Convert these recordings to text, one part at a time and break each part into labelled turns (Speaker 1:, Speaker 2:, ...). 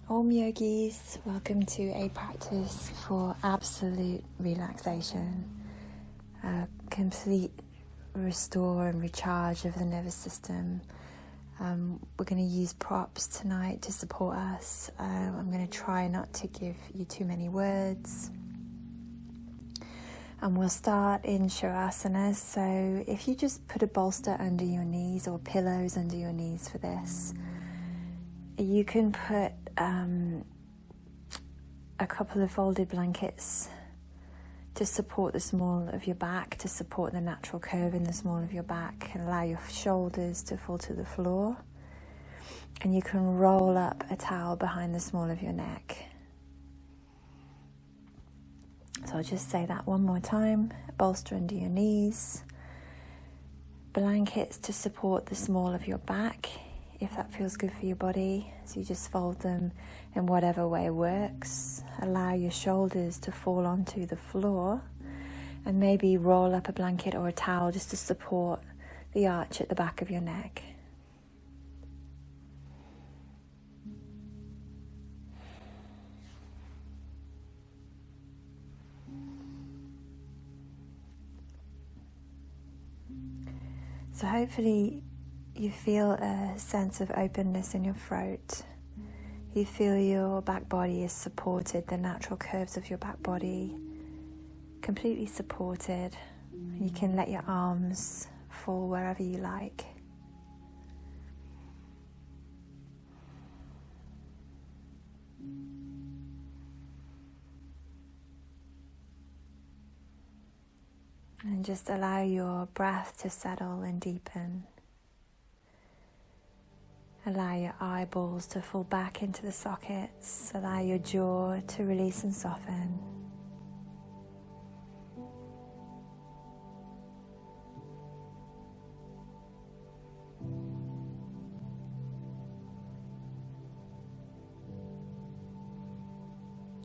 Speaker 1: Om Yogis, welcome to a practice for absolute relaxation, a complete restore and recharge of the nervous system. We're going to use props tonight to support us. I'm going to try not to give you too many words. And we'll start in shavasana. So if you just put a bolster under your knees or pillows under your knees for this, you can put a couple of folded blankets to support the small of your back, to support the natural curve in the small of your back, and allow your shoulders to fall to the floor. And you can roll up a towel behind the small of your neck. So I'll just say that one more time. A bolster under your knees, blankets to support the small of your back, if that feels good for your body. So you just fold them in whatever way works. Allow your shoulders to fall onto the floor, and maybe roll up a blanket or a towel just to support the arch at the back of your neck. So hopefully you feel a sense of openness in your throat. You feel your back body is supported, the natural curves of your back body completely supported. You can let your arms fall wherever you like. And just allow your breath to settle and deepen. Allow your eyeballs to fall back into the sockets. Allow your jaw to release and soften.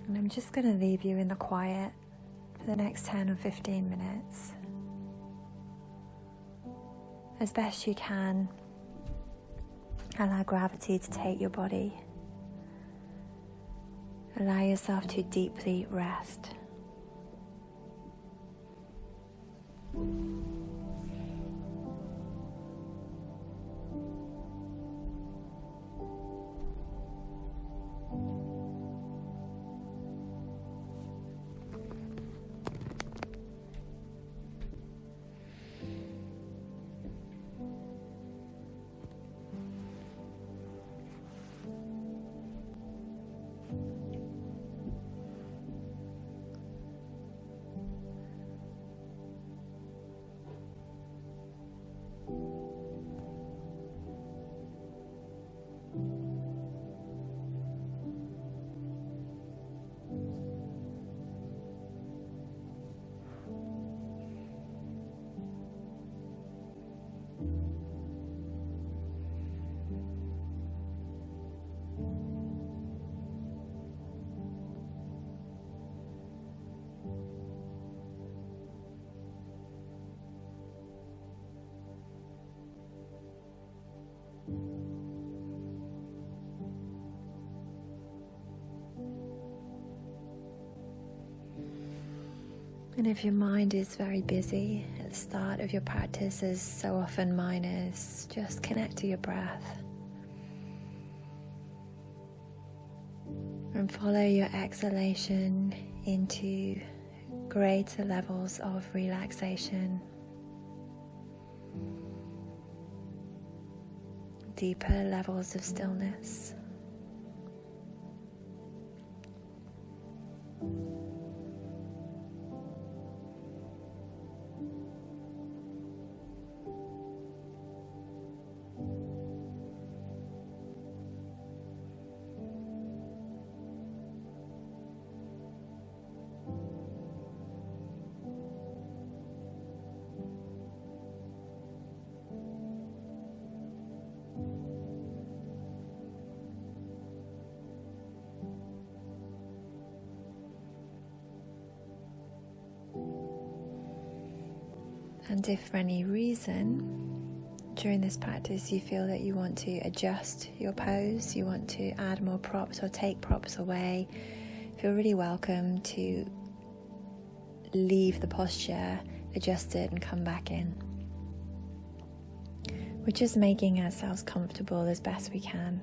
Speaker 1: And I'm just going to leave you in the quiet for the next 10 or 15 minutes. As best you can, allow gravity to take your body. Allow yourself to deeply rest. And if your mind is very busy at the start of your practice, as so often mine is, just connect to your breath. And follow your exhalation into greater levels of relaxation, deeper levels of stillness. And if for any reason during this practice you feel that you want to adjust your pose, you want to add more props or take props away, feel really welcome to leave the posture, adjust it and come back in. We're just making ourselves comfortable as best we can.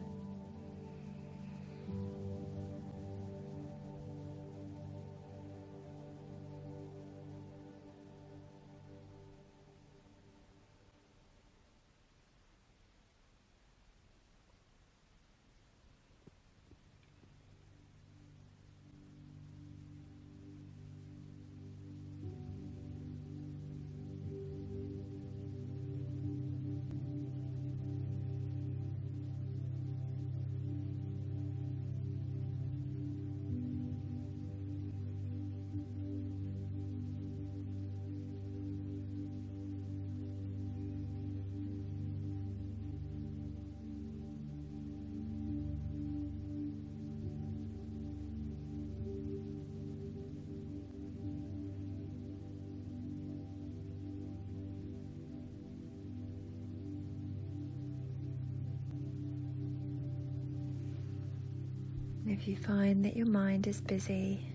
Speaker 1: If you find that your mind is busy,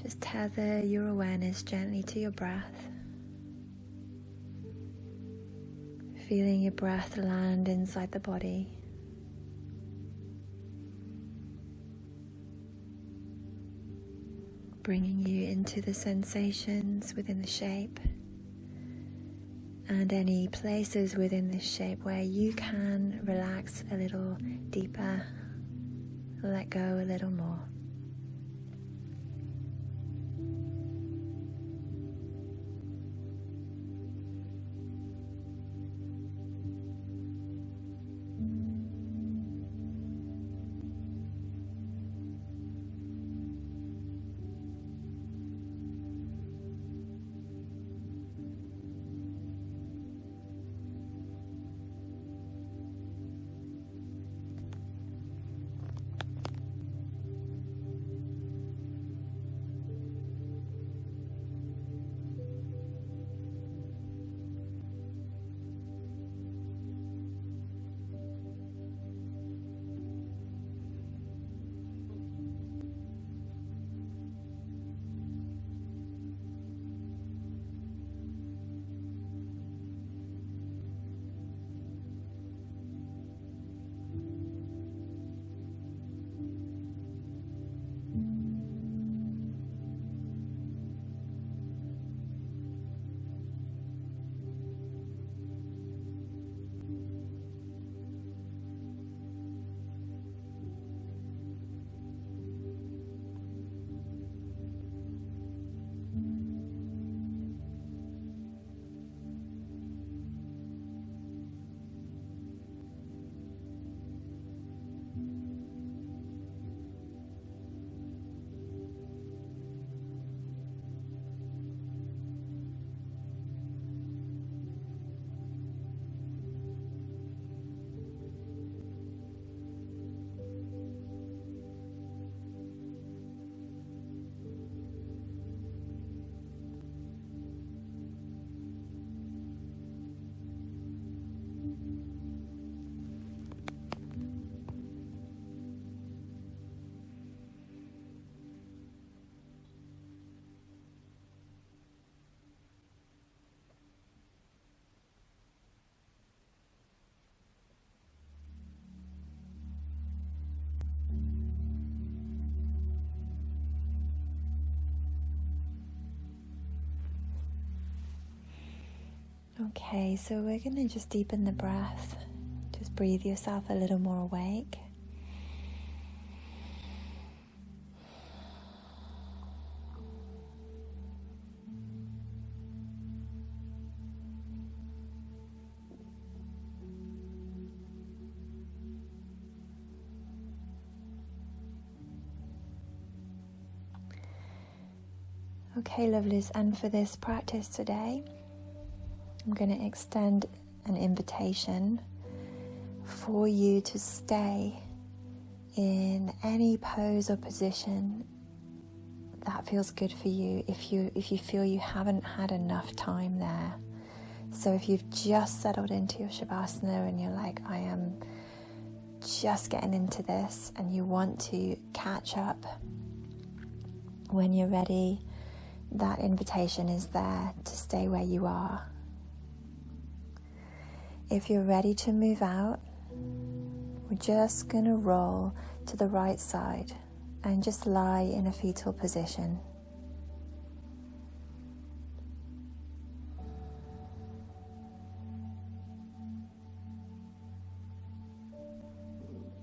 Speaker 1: just tether your awareness gently to your breath, feeling your breath land inside the body. Bringing you into the sensations within the shape and any places within this shape where you can relax a little deeper. Let go a little more. Okay, so we're going to just deepen the breath. Just breathe yourself a little more awake. Okay, lovelies, and for this practice today, I'm going to extend an invitation for you to stay in any pose or position that feels good for you if you feel you haven't had enough time there So if you've just settled into your shavasana and you're like, I am just getting into this, and you want to catch up when you're ready, that invitation is there to stay where you are. If you're ready to move out, we're just going to roll to the right side and just lie in a fetal position.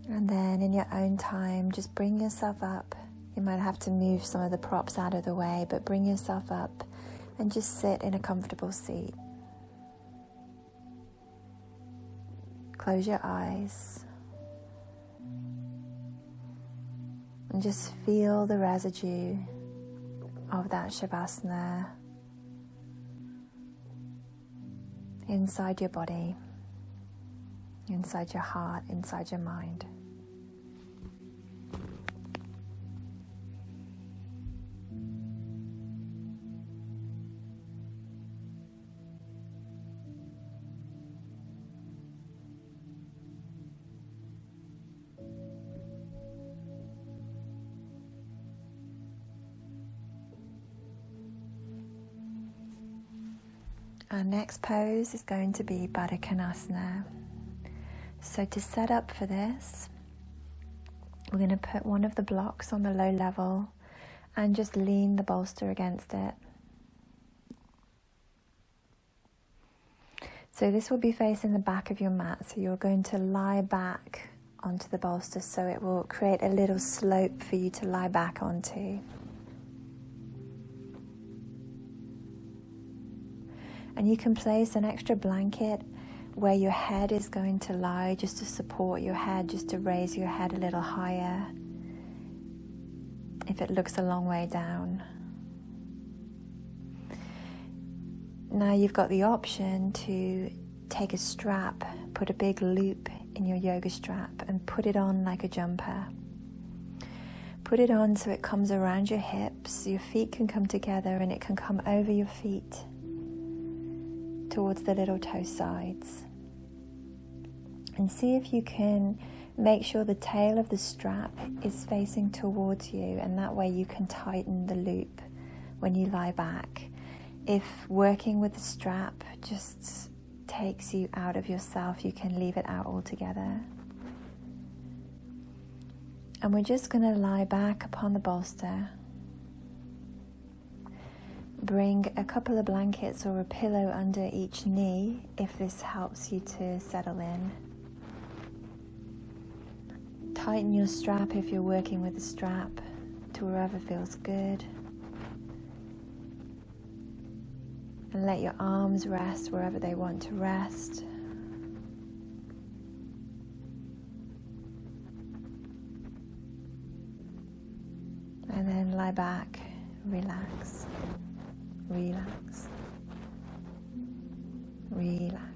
Speaker 1: And then in your own time, just bring yourself up. You might have to move some of the props out of the way, but bring yourself up and just sit in a comfortable seat. Close your eyes and just feel the residue of that shavasana inside your body, inside your heart, inside your mind. Our next pose is going to be Baddha Konasana. So to set up for this, we're going to put one of the blocks on the low level and just lean the bolster against it. So this will be facing the back of your mat, so you're going to lie back onto the bolster, so it will create a little slope for you to lie back onto. And you can place an extra blanket where your head is going to lie, just to support your head, just to raise your head a little higher if it looks a long way down. Now you've got the option to take a strap, put a big loop in your yoga strap and put it on like a jumper. Put it on so it comes around your hips, your feet can come together and it can come over your feet towards the little toe sides. And see if you can make sure the tail of the strap is facing towards you, and that way you can tighten the loop when you lie back. If working with the strap just takes you out of yourself, you can leave it out altogether. And we're just going to lie back upon the bolster. Bring a couple of blankets or a pillow under each knee if this helps you to settle in. Tighten your strap if you're working with the strap to wherever feels good. And let your arms rest wherever they want to rest. And then lie back, relax. Relax. Relax.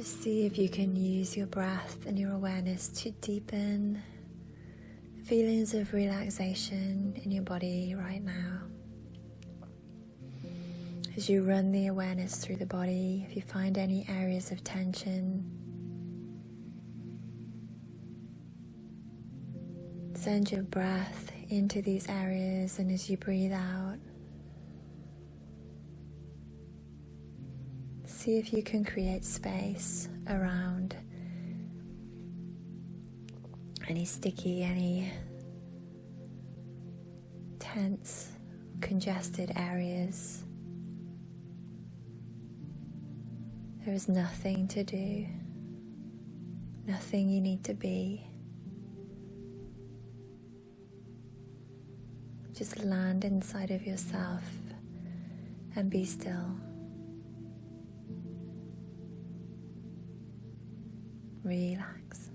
Speaker 1: Just see if you can use your breath and your awareness to deepen feelings of relaxation in your body right now. As you run the awareness through the body, if you find any areas of tension, send your breath into these areas, and as you breathe out, see if you can create space around any sticky, any tense, congested areas. There is nothing to do, nothing you need to be. Just land inside of yourself and be still. Relax.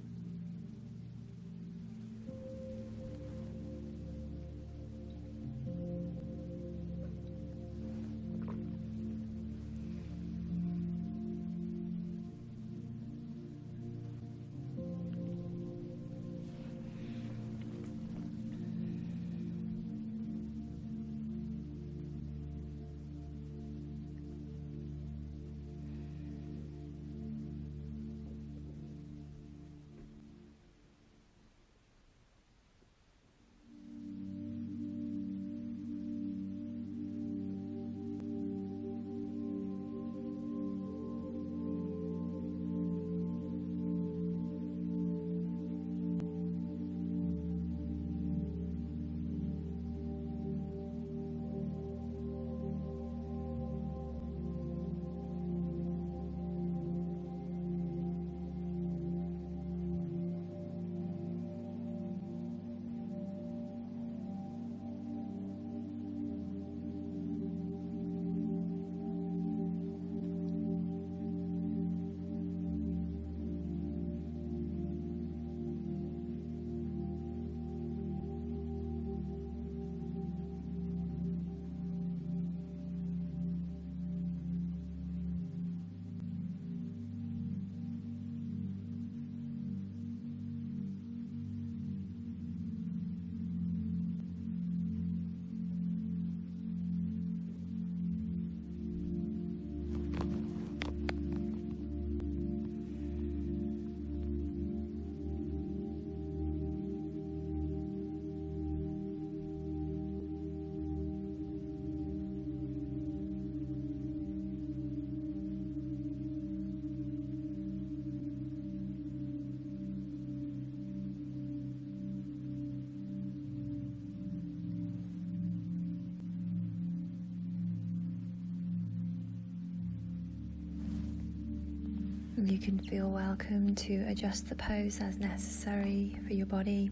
Speaker 1: You can feel welcome to adjust the pose as necessary for your body.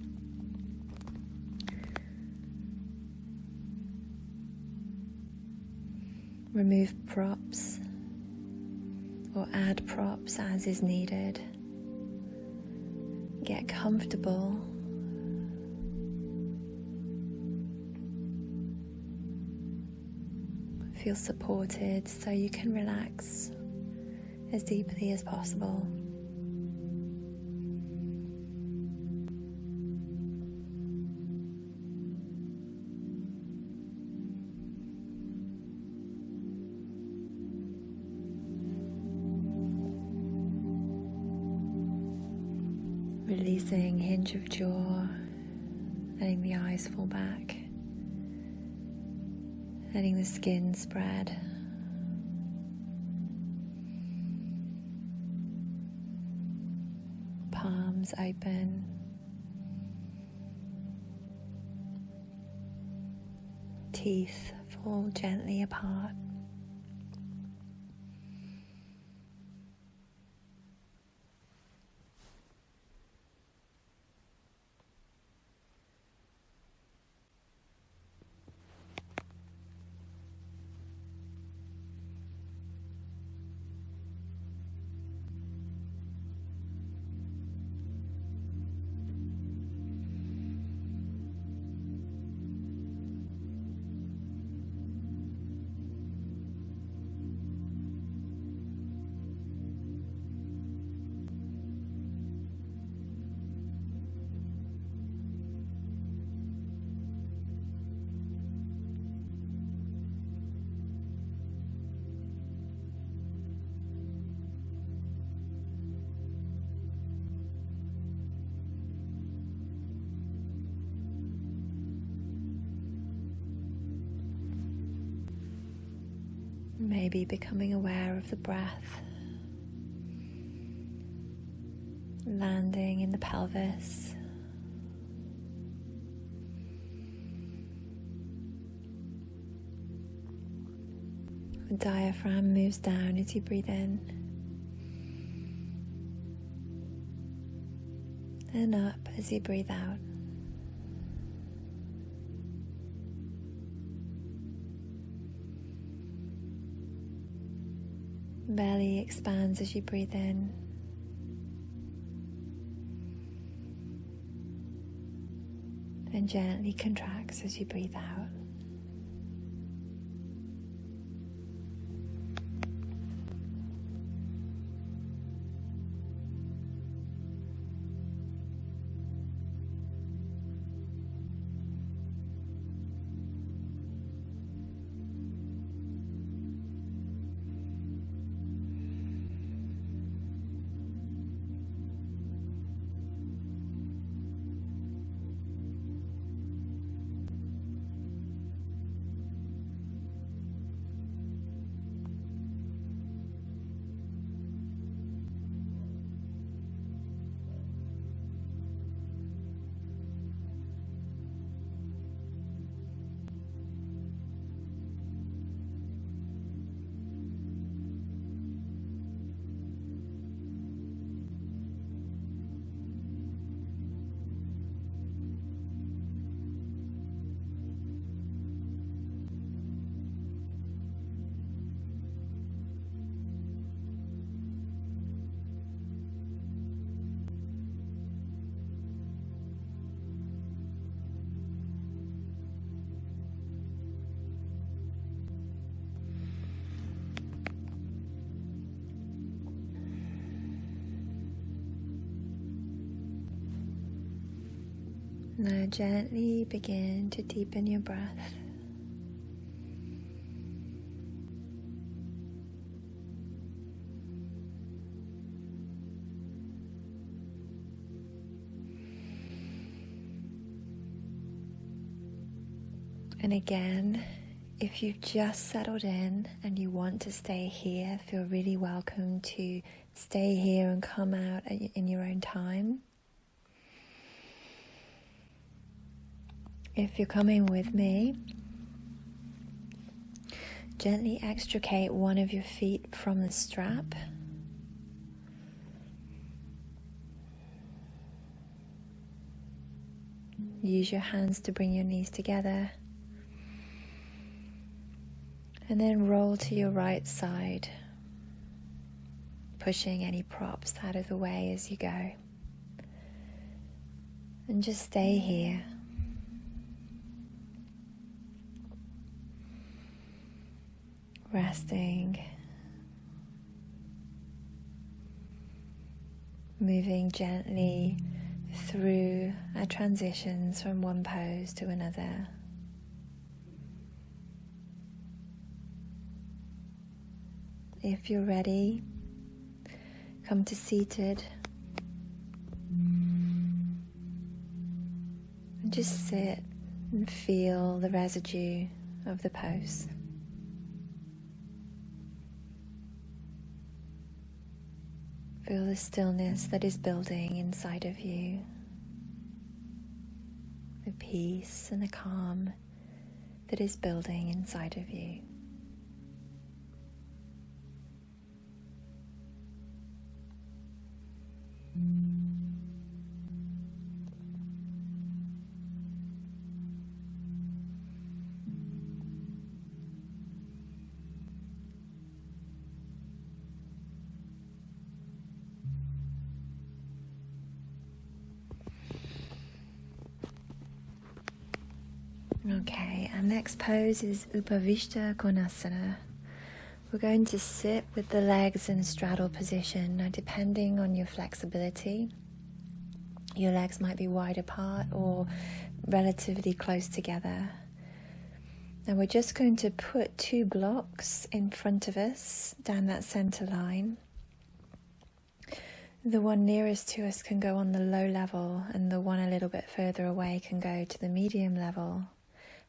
Speaker 1: Remove props or add props as is needed. Get comfortable. Feel supported so you can relax as deeply as possible. Releasing hinge of jaw, letting the eyes fall back, letting the skin spread. Palms open. Teeth fall gently apart. Maybe becoming aware of the breath landing in the pelvis. The diaphragm moves down as you breathe in and up as you breathe out. Belly expands as you breathe in and gently contracts as you breathe out. Now gently begin to deepen your breath. And again, if you've just settled in and you want to stay here, feel really welcome to stay here and come out in your own time. If you're coming with me, gently extricate one of your feet from the strap. Use your hands to bring your knees together. And then roll to your right side, pushing any props out of the way as you go. And just stay here. Resting, moving gently through our transitions from one pose to another. If you're ready, come to seated and just sit and feel the residue of the pose. Feel the stillness that is building inside of you, the peace and the calm that is building inside of you. Okay, our next pose is Upavishta Konasana. We're going to sit with the legs in a straddle position. Now, depending on your flexibility, your legs might be wide apart or relatively close together. Now we're just going to put 2 blocks in front of us down that center line. The one nearest to us can go on the low level, and the one a little bit further away can go to the medium level.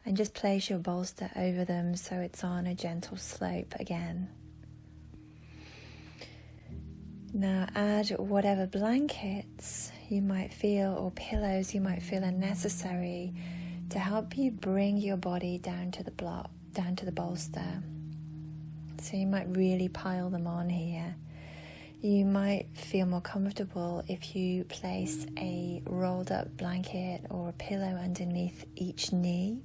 Speaker 1: And just place your bolster over them so it's on a gentle slope again. Now add whatever blankets you might feel or pillows you might feel are necessary to help you bring your body down to the bolster. So you might really pile them on here. You might feel more comfortable if you place a rolled up blanket or a pillow underneath each knee,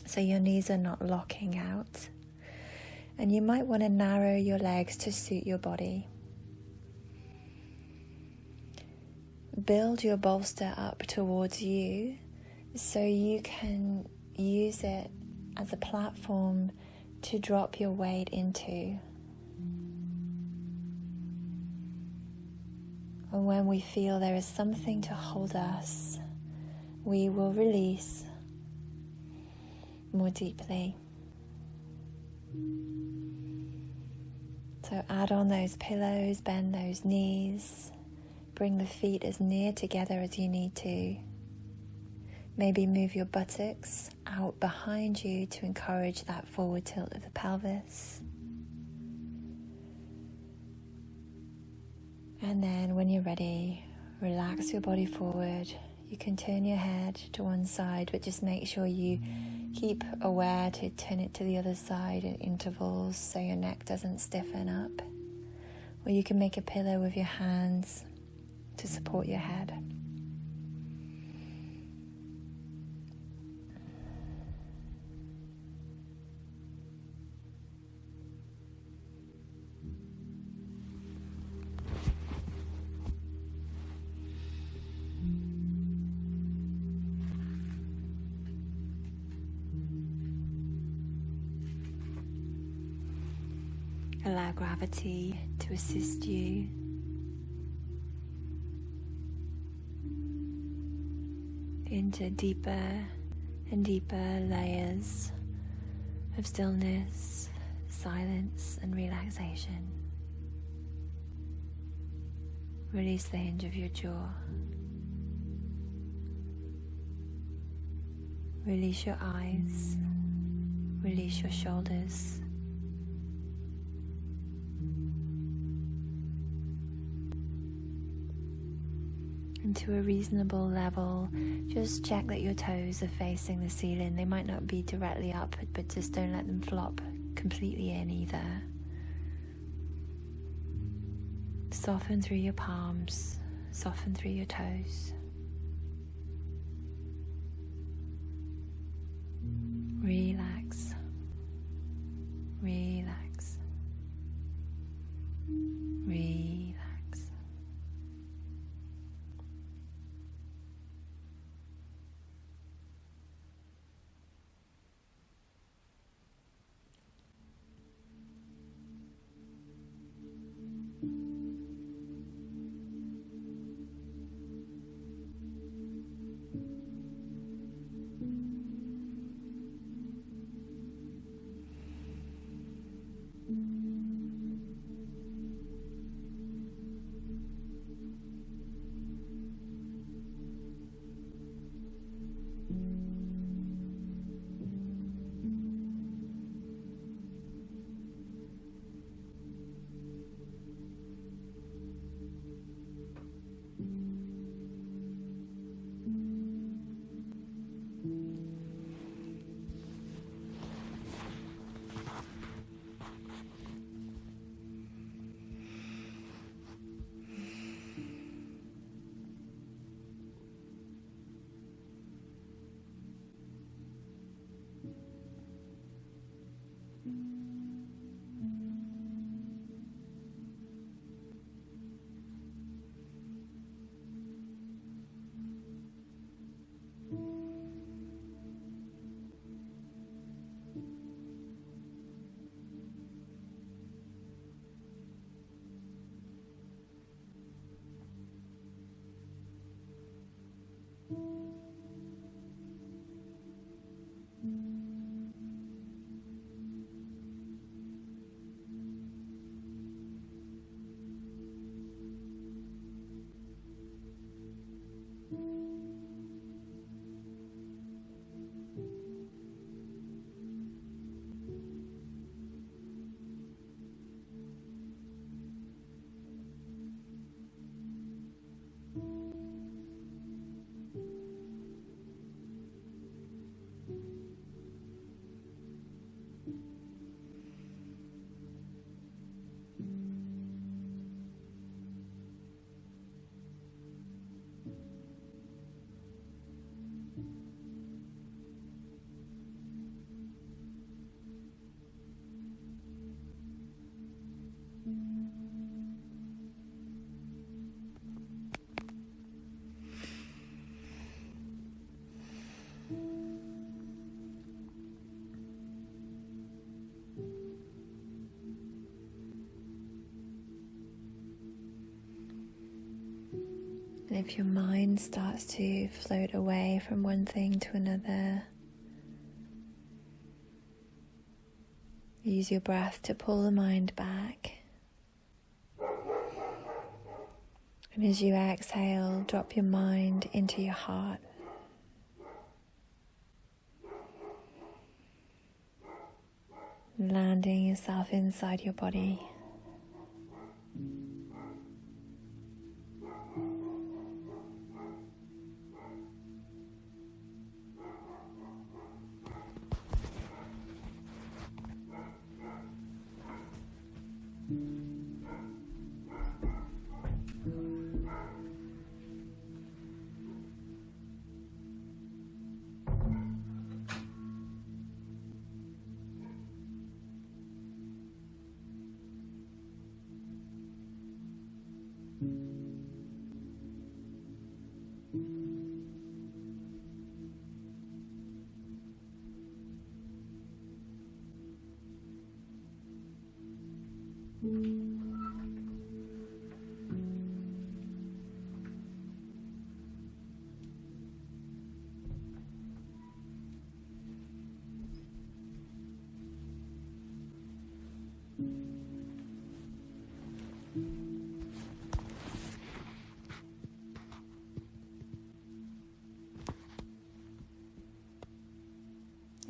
Speaker 1: so your knees are not locking out. And you might want to narrow your legs to suit your body. Build your bolster up towards you so you can use it as a platform to drop your weight into. And when we feel there is something to hold us, we will release more deeply. So add on those pillows, bend those knees, bring the feet as near together as you need to. Maybe move your buttocks out behind you to encourage that forward tilt of the pelvis. And then when you're ready, relax your body forward. You can turn your head to one side, but just make sure you keep aware to turn it to the other side at intervals so your neck doesn't stiffen up. Or you can make a pillow with your hands to support your head. Allow gravity to assist you. Into deeper and deeper layers of stillness, silence, and relaxation. Release the hinge of your jaw. Release your eyes. Release your shoulders. And to a reasonable level, just check that your toes are facing the ceiling. They might not be directly up, but just don't let them flop completely in either. Soften through your palms, soften through your toes. Relax, relax, relax. if your mind starts to float away from one thing to another, use your breath to pull the mind back. And as you exhale, drop your mind into your heart. Landing yourself inside your body.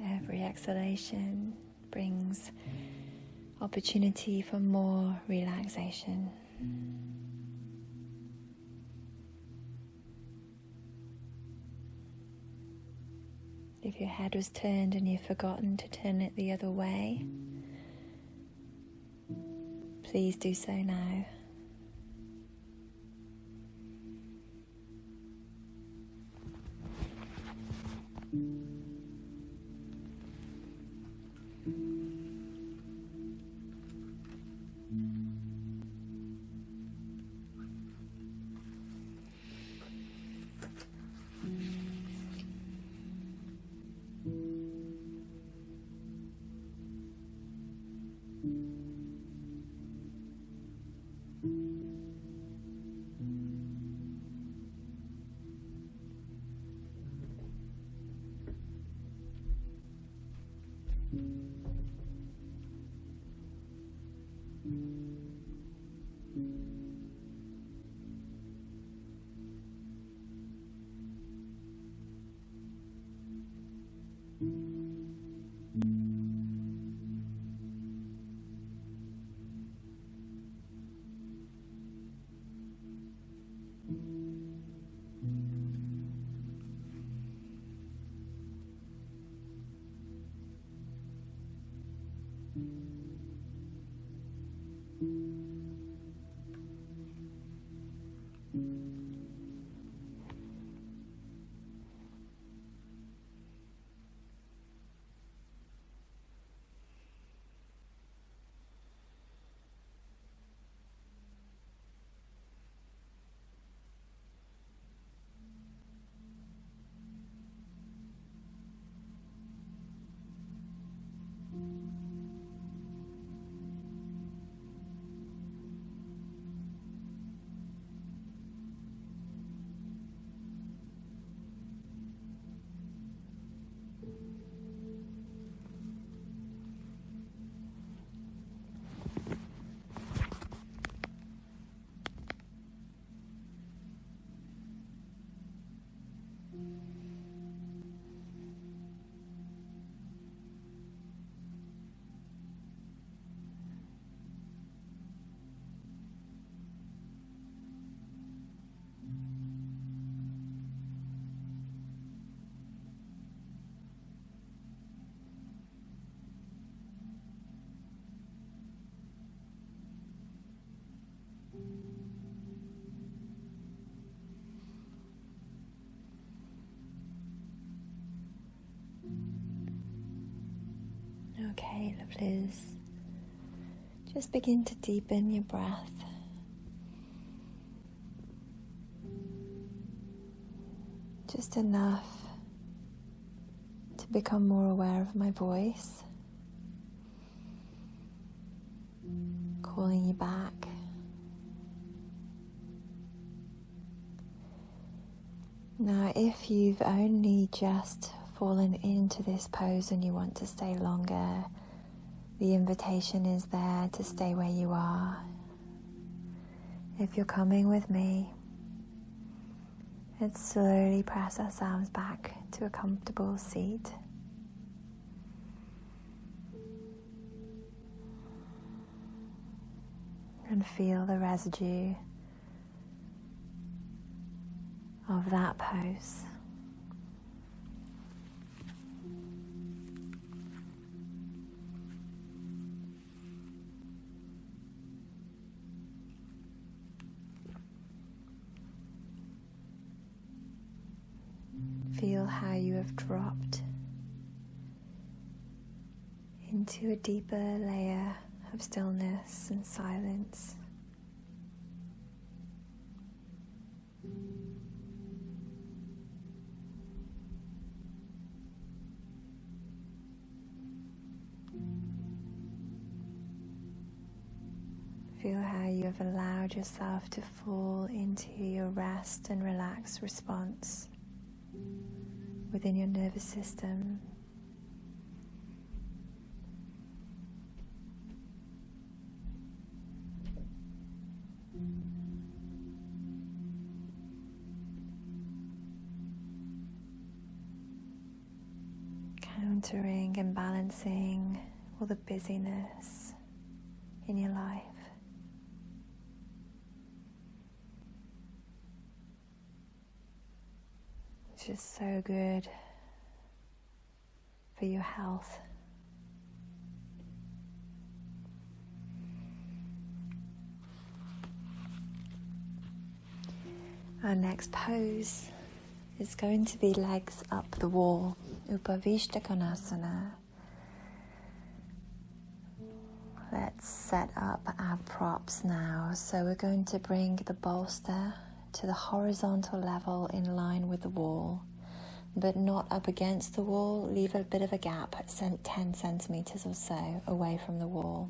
Speaker 1: Every exhalation brings opportunity for more relaxation. If your head was turned and you've forgotten to turn it the other way, please do so now. Okay, lovelies. Just begin to deepen your breath. Just enough to become more aware of my voice, calling you back. Now, if you've only just fallen into this pose and you want to stay longer, the invitation is there to stay where you are. If you're coming with me, let's slowly press ourselves back to a comfortable seat. And feel the residue of that pose. Feel how you have dropped into a deeper layer of stillness and silence. Feel how you have allowed yourself to fall into your rest and relax response within your nervous system. Countering and balancing all the busyness in your life. Which is so good for your health. Our next pose is going to be legs up the wall, Upavishta Konasana. Let's set up our props now. So we're going to bring the bolster to the horizontal level in line with the wall, but not up against the wall. Leave a bit of a gap, 10 centimeters or so away from the wall.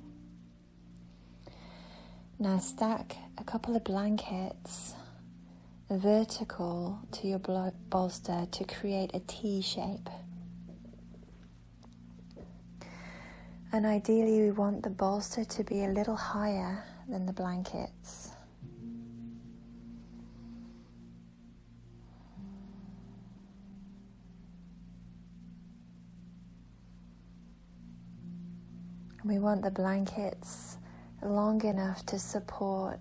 Speaker 1: Now stack a couple of blankets vertical to your bolster to create a T shape. And ideally we want the bolster to be a little higher than the blankets. We want the blankets long enough to support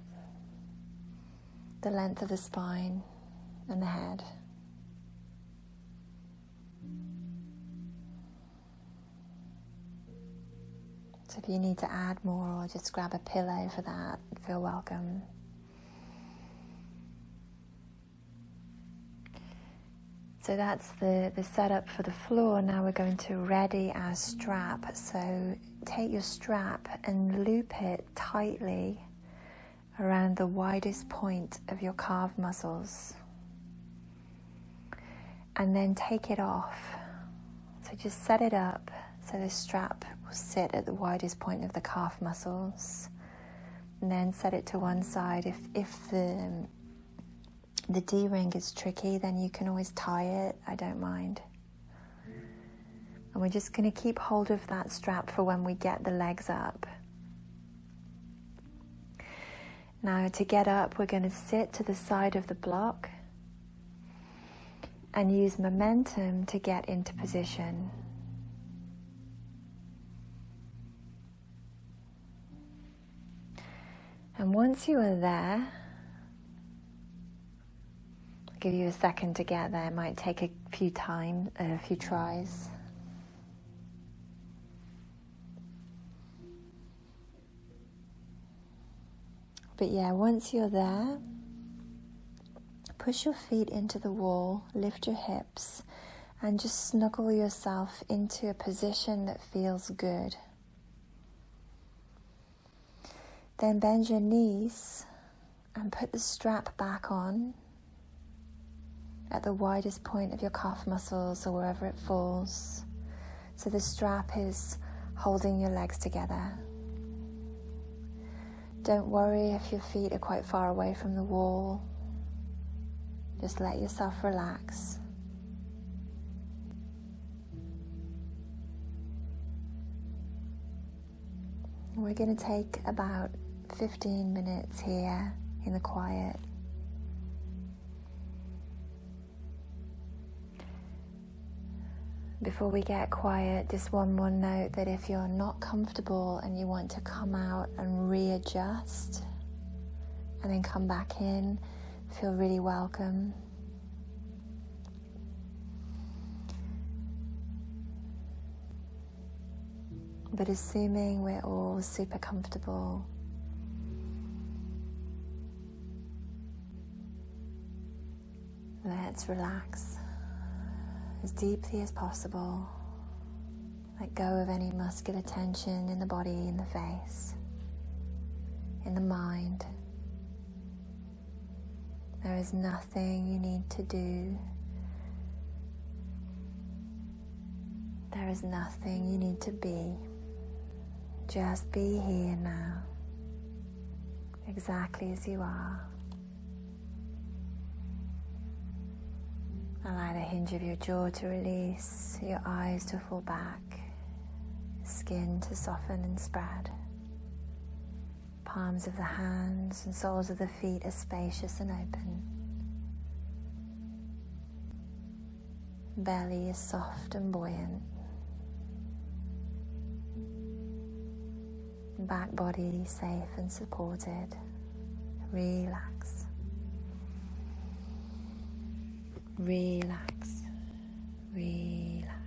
Speaker 1: the length of the spine and the head. So if you need to add more or just grab a pillow for that, feel welcome. So that's the setup for the floor. Now we're going to ready our strap. So take your strap and loop it tightly around the widest point of your calf muscles. And then take it off. So just set it up so the strap will sit at the widest point of the calf muscles. And then set it to one side. If the D-ring is tricky, then you can always tie it. I don't mind. And we're just going to keep hold of that strap for when we get the legs up. Now to get up, we're going to sit to the side of the block and use momentum to get into position. And once you are there, I'll give you a second to get there. It might take a few tries. But yeah, once you're there, push your feet into the wall, lift your hips, and just snuggle yourself into a position that feels good. Then bend your knees and put the strap back on at the widest point of your calf muscles or wherever it falls. So the strap is holding your legs together. Don't worry if your feet are quite far away from the wall. Just let yourself relax. We're going to take about 15 minutes here in the quiet. Before we get quiet, just one more note that if you're not comfortable and you want to come out and readjust and then come back in, feel really welcome. But assuming we're all super comfortable, let's relax as deeply as possible. Let go of any muscular tension in the body, in the face, in the mind. There is nothing you need to do. There is nothing you need to be. Just be here now, exactly as you are. Allow the hinge of your jaw to release, your eyes to fall back, skin to soften and spread. Palms of the hands and soles of the feet are spacious and open. Belly is soft and buoyant. Back body safe and supported. Relax. Relax. Relax.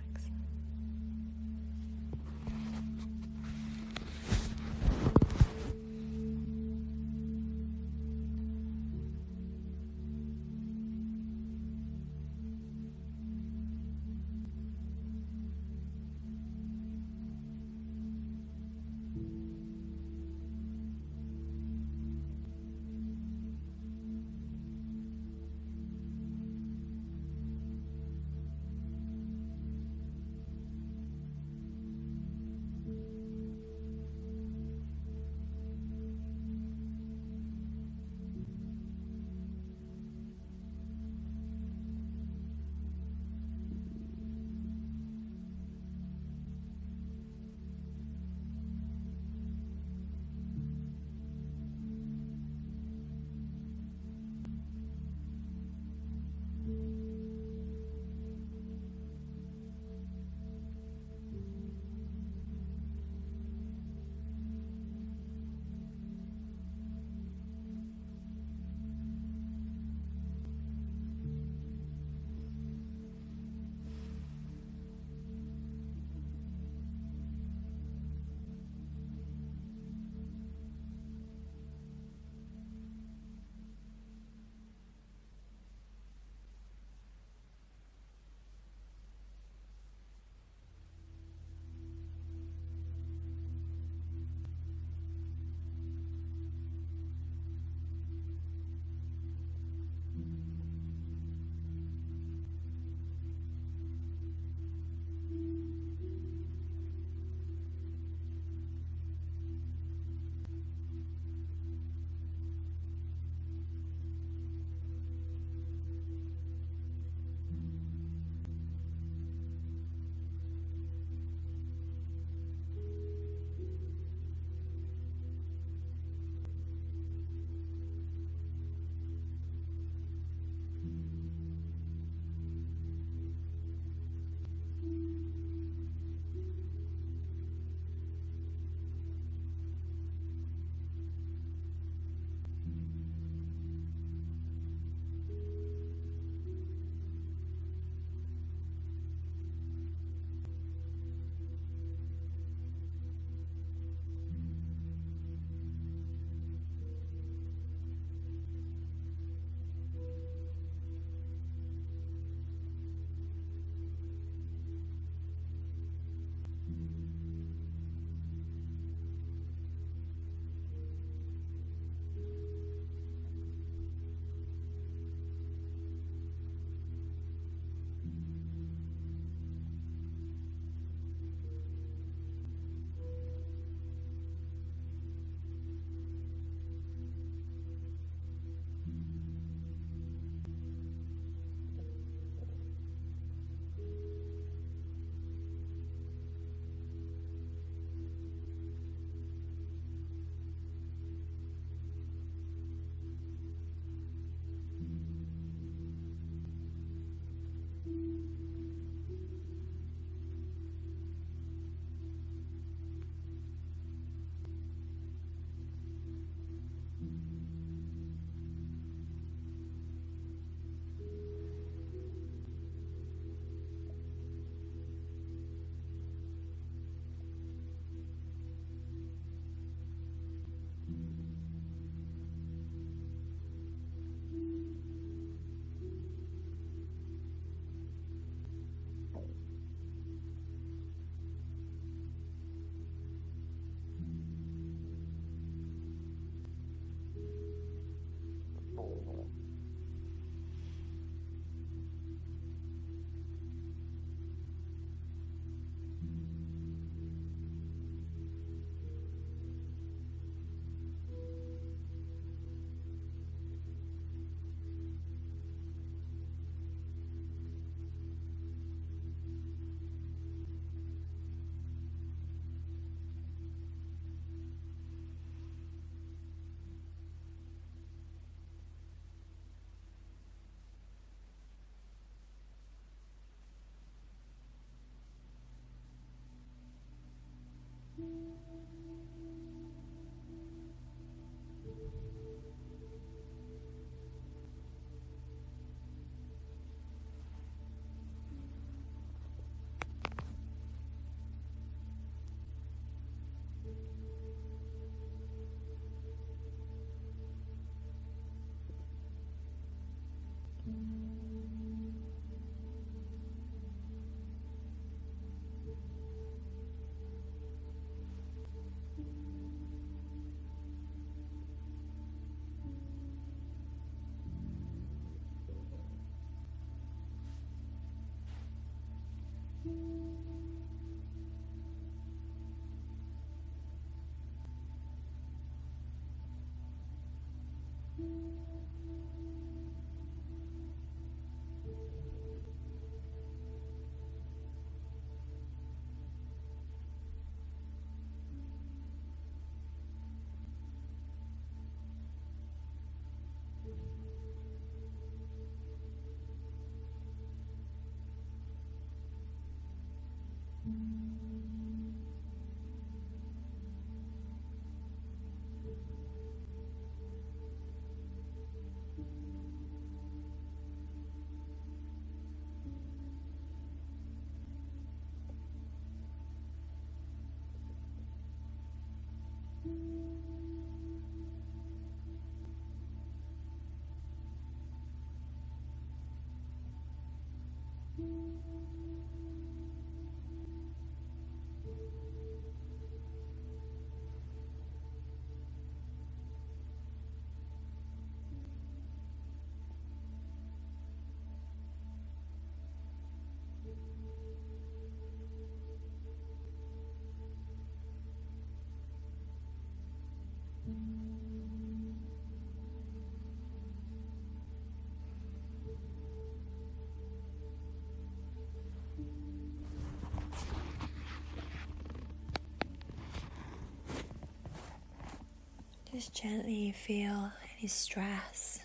Speaker 1: Just gently feel any stress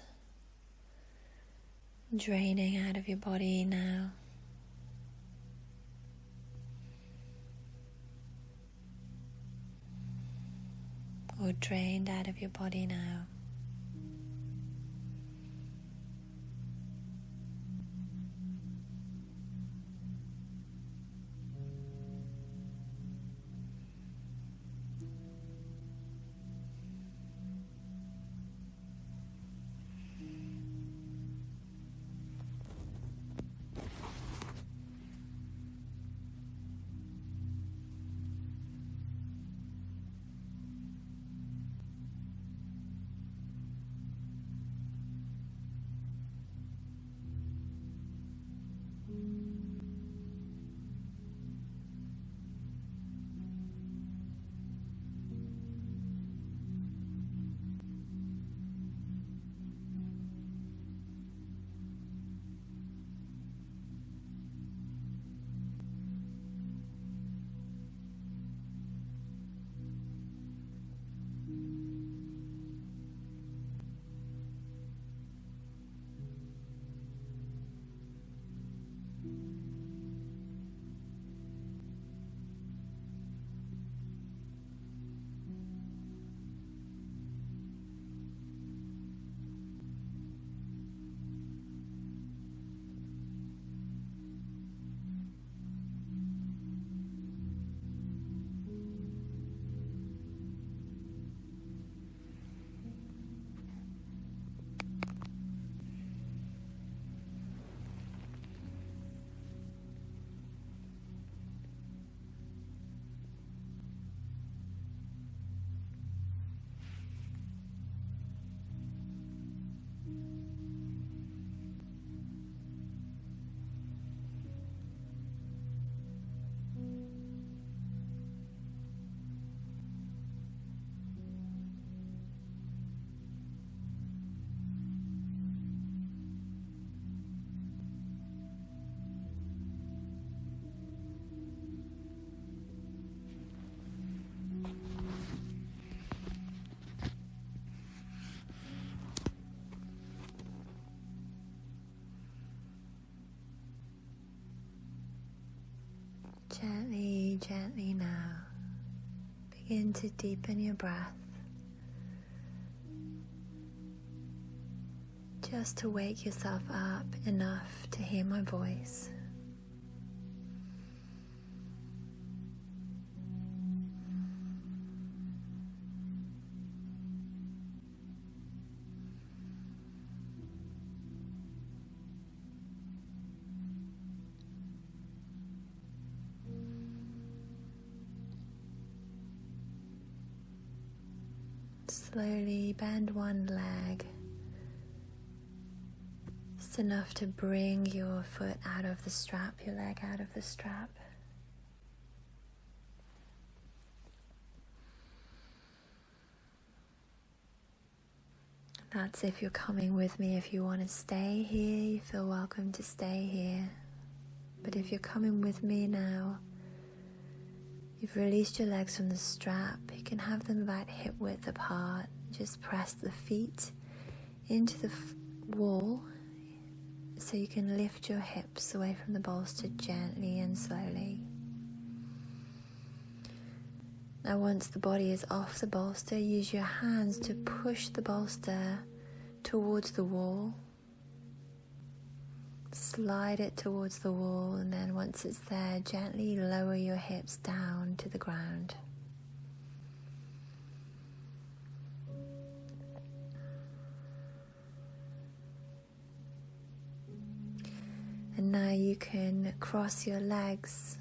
Speaker 1: draining out of your body now. Or drained out of your body now. Gently, gently now, begin to deepen your breath, just to wake yourself up enough to hear my voice. Slowly bend one leg, just enough to bring your foot out of the strap, your leg out of the strap. That's if you're coming with me. If you want to stay here, you feel welcome to stay here. But if you're coming with me now, you've released your legs from the strap. You can have them about hip width apart. Just press the feet into the wall so you can lift your hips away from the bolster gently and slowly. Now once the body is off the bolster, use your hands to push the bolster towards the wall. Slide it towards the wall, and then once it's there, gently lower your hips down to the ground. And now you can cross your legs.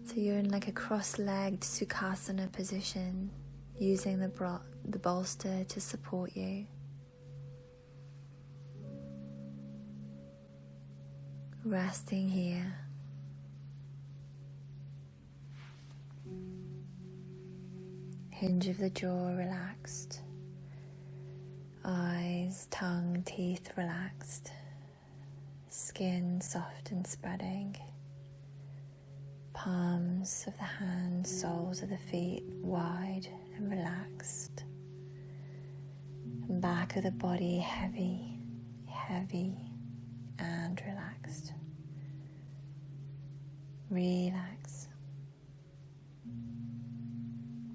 Speaker 1: So you're in like a cross-legged Sukhasana position, using the bolster to support you. Resting here. Hinge of the jaw relaxed. Eyes, tongue, teeth relaxed. Skin soft and spreading. Palms of the hands, soles of the feet wide and relaxed. And back of the body heavy, heavy and relaxed. Relax.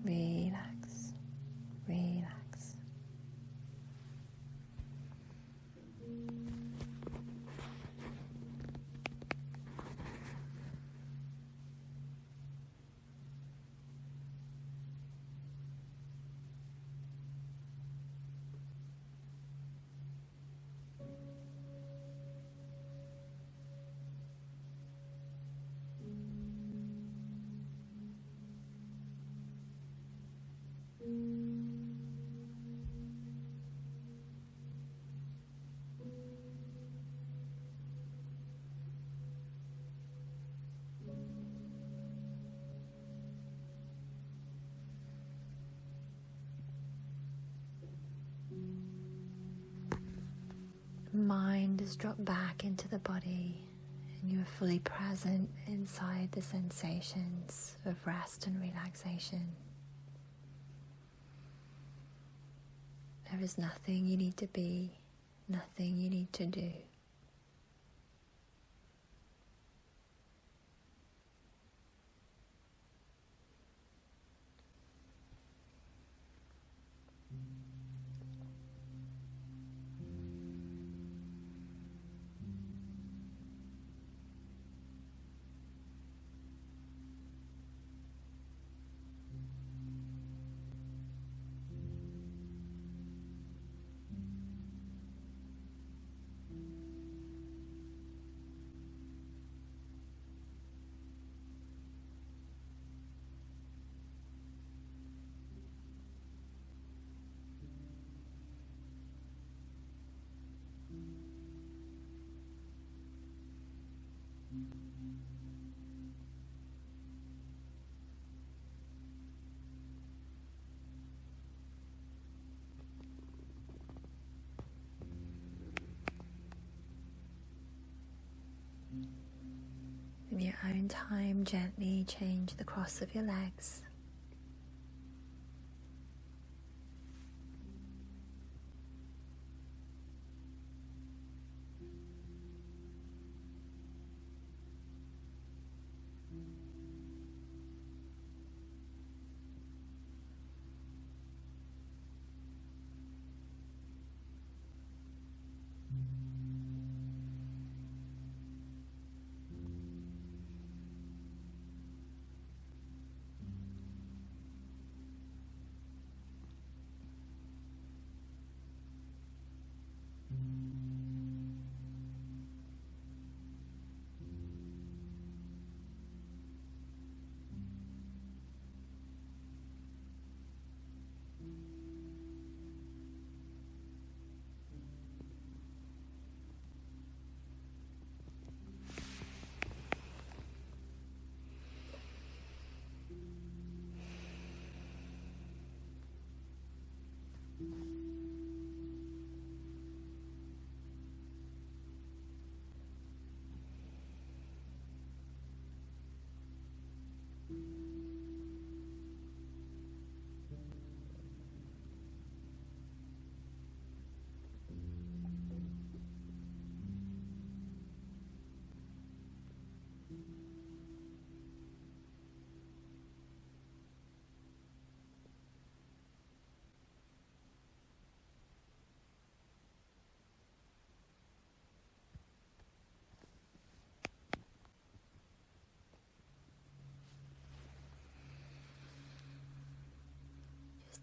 Speaker 1: Relax. Relax. Mind is dropped back into the body, and you are fully present inside the sensations of rest and relaxation. There is nothing you need to be, nothing you need to do. In your own time, gently change the cross of your legs.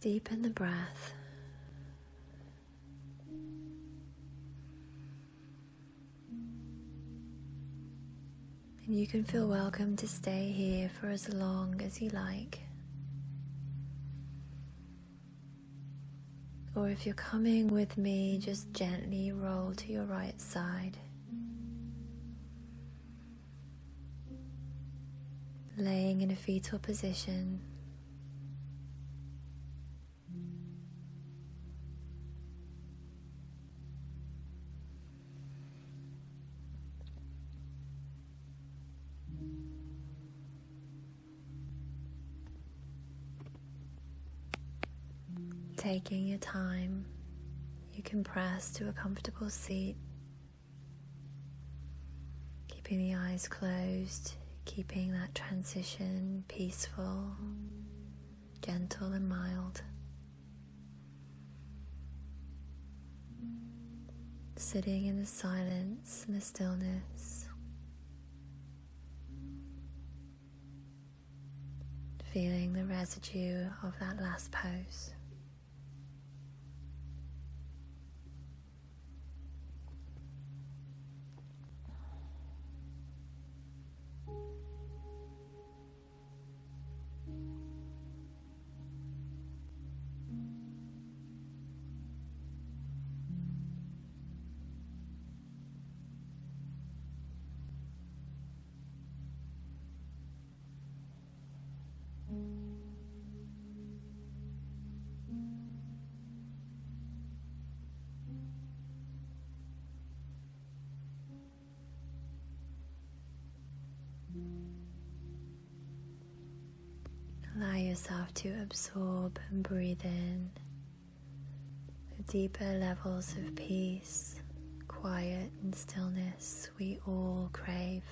Speaker 1: Deepen the breath. And you can feel welcome to stay here for as long as you like. Or if you're coming with me, just gently roll to your right side. Laying in a fetal position. Taking your time, you can press to a comfortable seat, keeping the eyes closed, keeping that transition peaceful, gentle and mild. Sitting in the silence and the stillness, feeling the residue of that last pose. Allow yourself to absorb and breathe in the deeper levels of peace, quiet and stillness we all crave.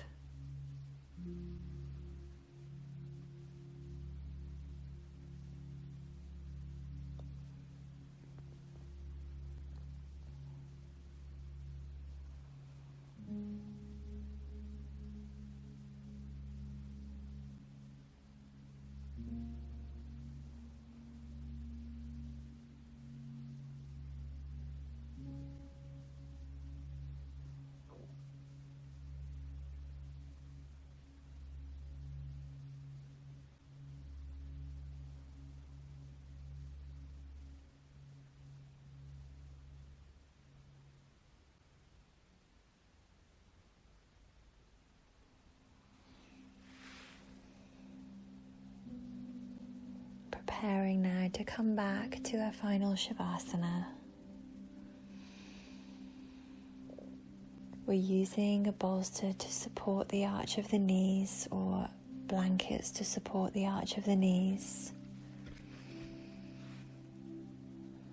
Speaker 1: Preparing now to come back to our final shavasana. We're using a bolster to support the arch of the knees or blankets to support the arch of the knees.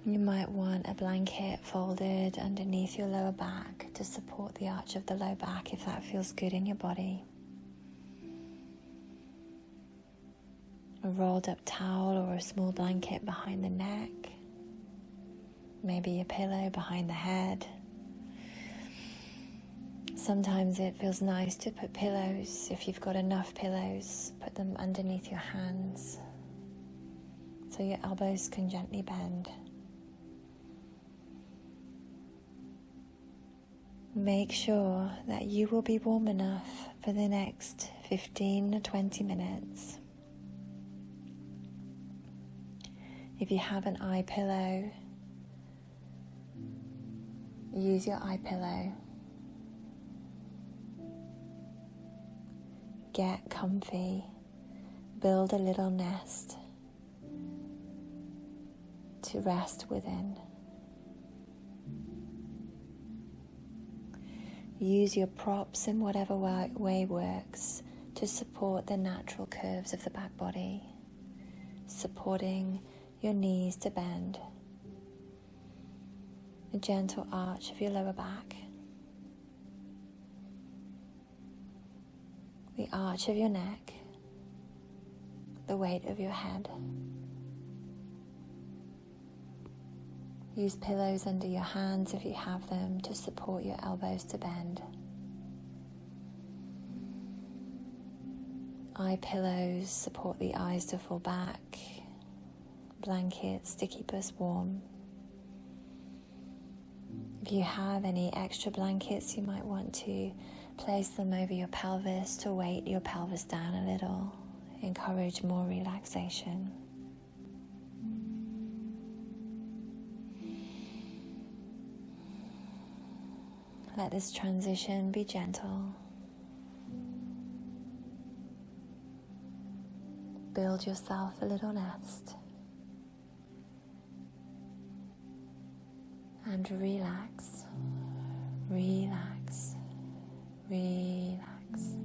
Speaker 1: You might want a blanket folded underneath your lower back to support the arch of the low back if that feels good in your body. A rolled up towel or a small blanket behind the neck, maybe a pillow behind the head. Sometimes it feels nice to put pillows, if you've got enough pillows, put them underneath your hands so your elbows can gently bend. Make sure that you will be warm enough for the next 15 or 20 minutes. If you have an eye pillow, use your eye pillow. Get comfy, build a little nest to rest within. Use your props in whatever way works to support the natural curves of the back body, supporting your knees to bend, a gentle arch of your lower back, the arch of your neck, the weight of your head. Use pillows under your hands if you have them to support your elbows to bend. Eye pillows support the eyes to fall back, blankets to keep us warm. If you have any extra blankets, you might want to place them over your pelvis to weight your pelvis down a little, encourage more relaxation. Let this transition be gentle. Build yourself a little nest and relax, relax, relax.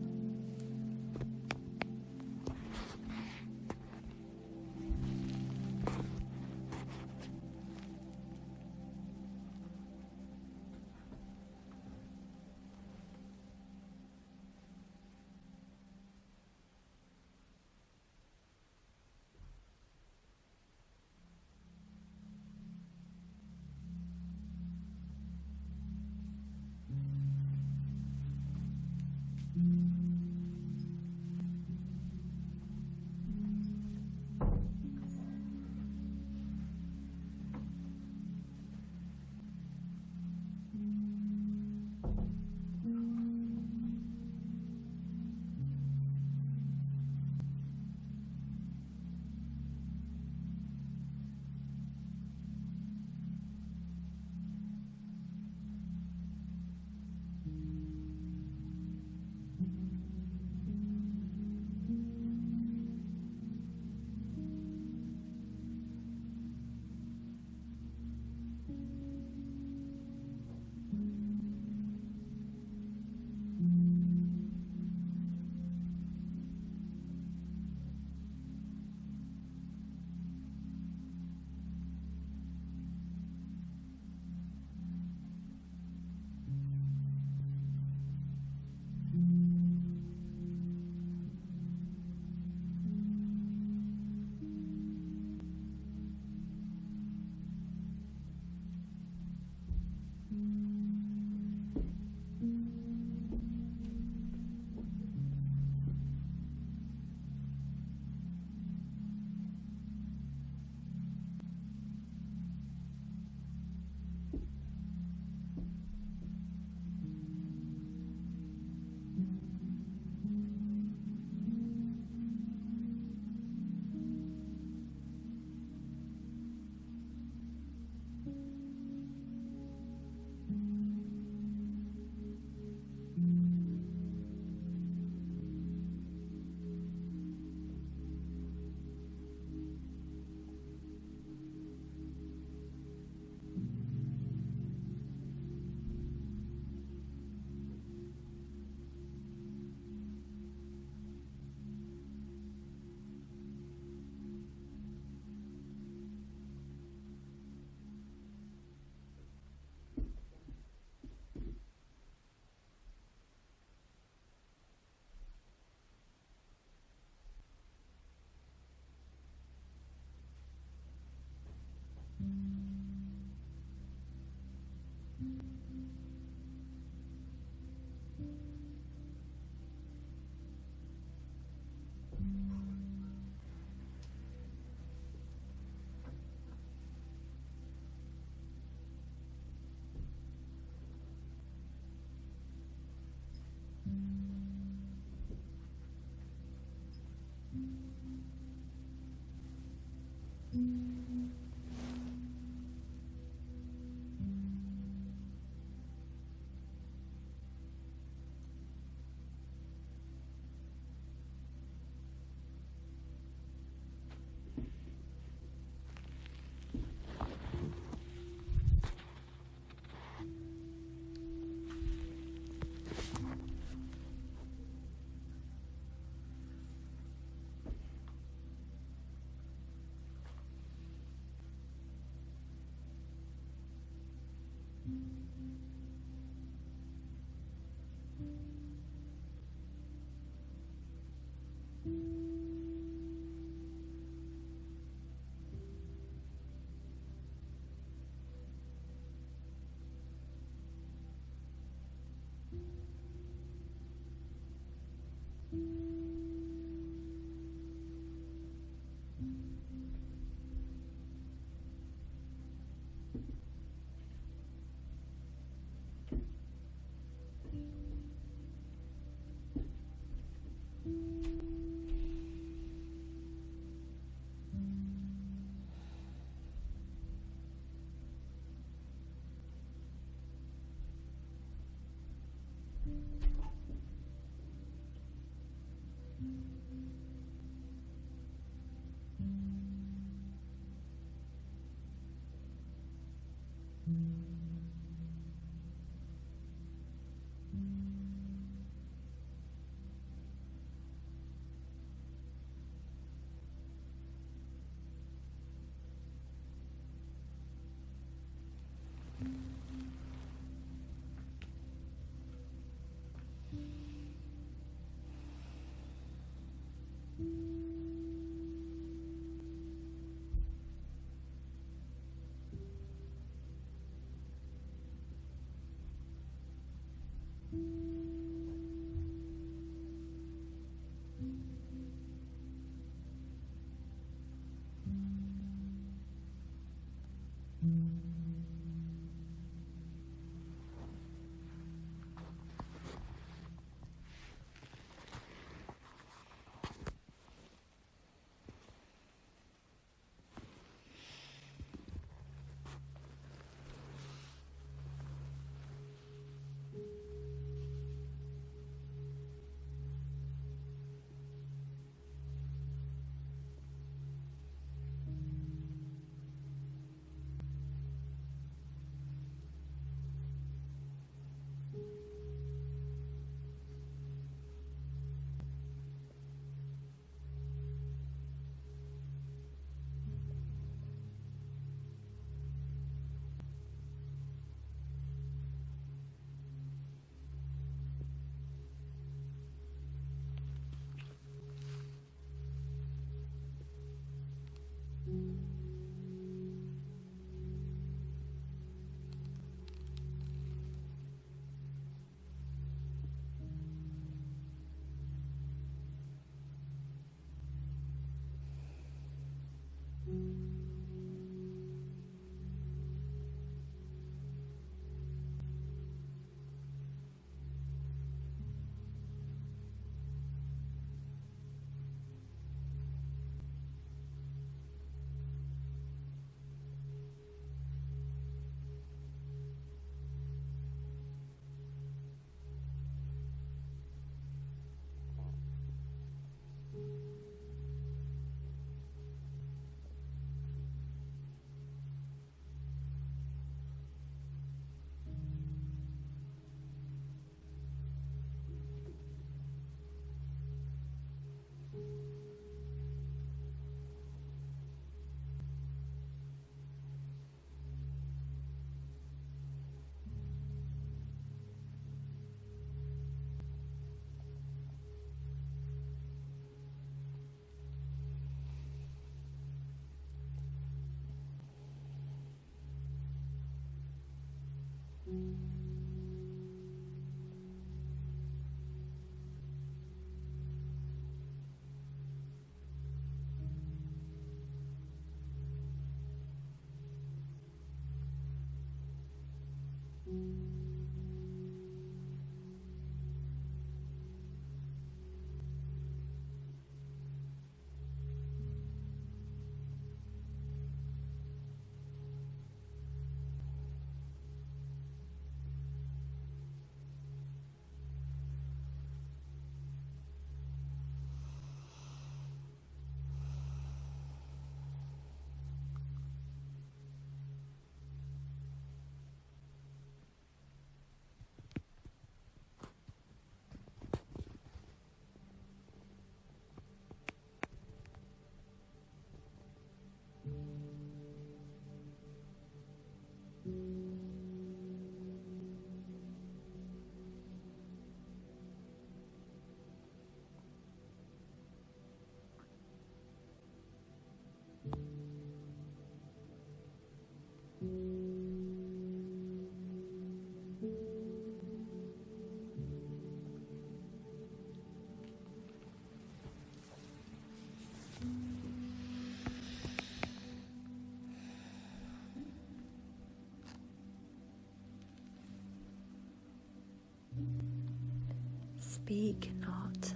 Speaker 1: Speak not.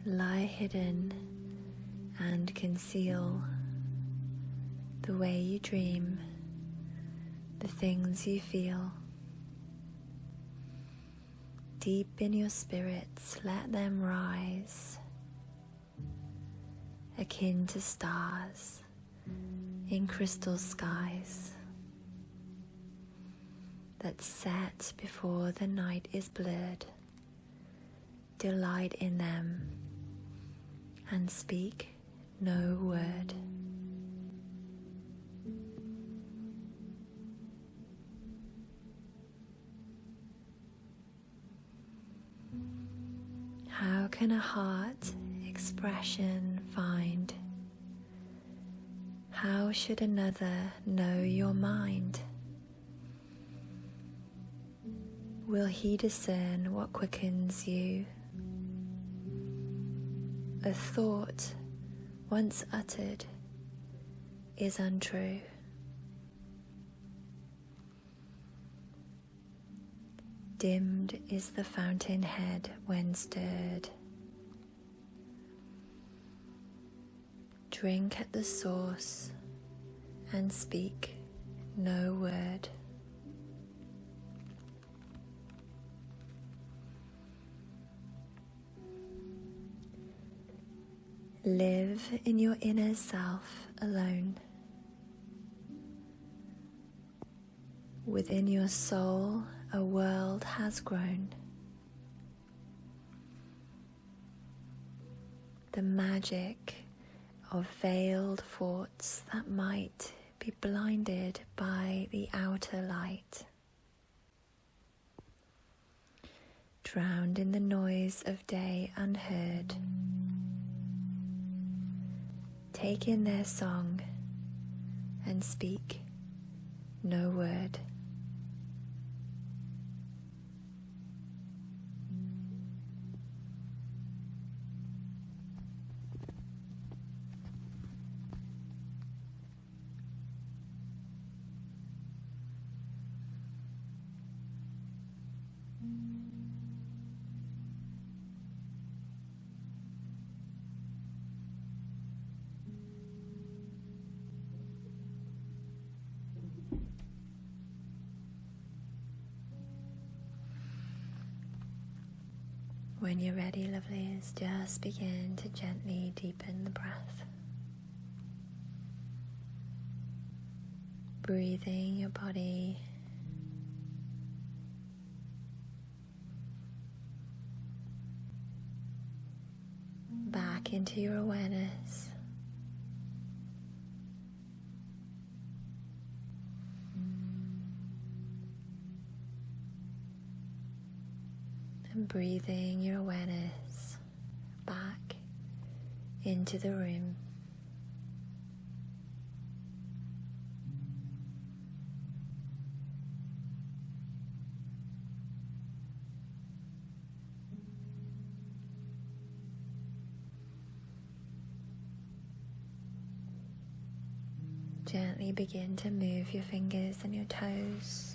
Speaker 1: Lie hidden and conceal the way you dream, the things you feel. Deep in your spirits, let them rise, akin to stars in crystal skies that set before the night is blurred. Delight in them and speak no word. How How can a heart expression find? How should another know your mind? Will he discern what quickens you? A thought once uttered is untrue. Dimmed is the fountainhead when stirred. Drink at the source and speak no word. Live in your inner self alone. Within your soul, a world has grown. The magic of veiled thoughts that might be blinded by the outer light, drowned in the noise of day unheard. Take in their song and speak no word. When you're ready, lovelies, just begin to gently deepen the breath. Breathing your body back into your awareness. And breathing your awareness back into the room. Gently begin to move your fingers and your toes.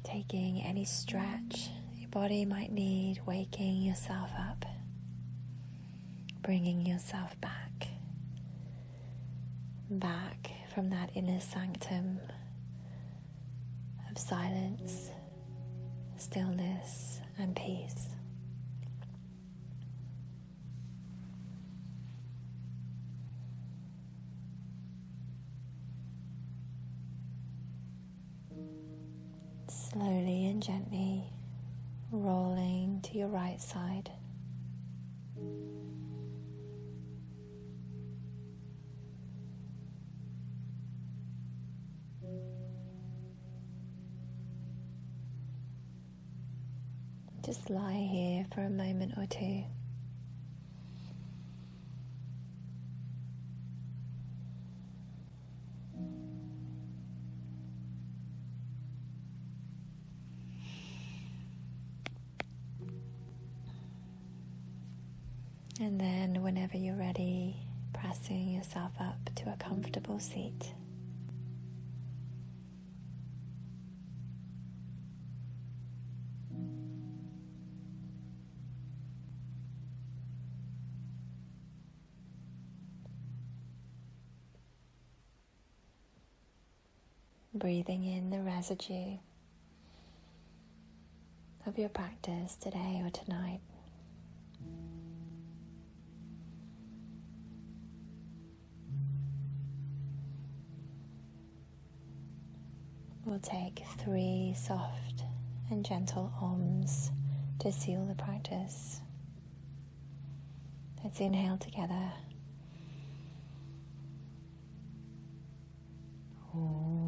Speaker 1: Taking any stretch your body might need, waking yourself up, bringing yourself back from that inner sanctum of silence, stillness, and peace. Slowly and gently rolling to your right side. Just lie here for a moment or two. And then whenever you're ready, pressing yourself up to a comfortable seat. Breathing in the residue of your practice today or tonight. We'll take 3 soft and gentle Oms to seal the practice. Let's inhale together. Om.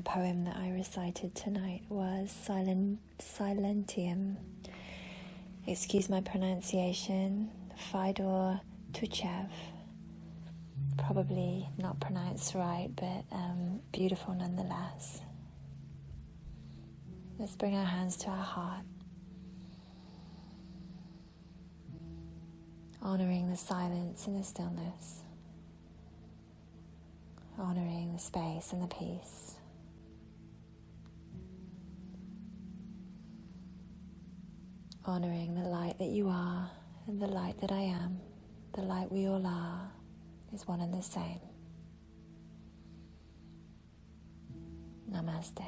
Speaker 1: poem that I recited tonight was Silentium. Excuse my pronunciation, Fyodor Tuchev. Probably not pronounced right, but beautiful nonetheless. Let's bring our hands to our heart, honoring the silence and the stillness, honoring the space and the peace. Honoring the light that you are and the light that I am, the light we all are, is one and the same. Namaste.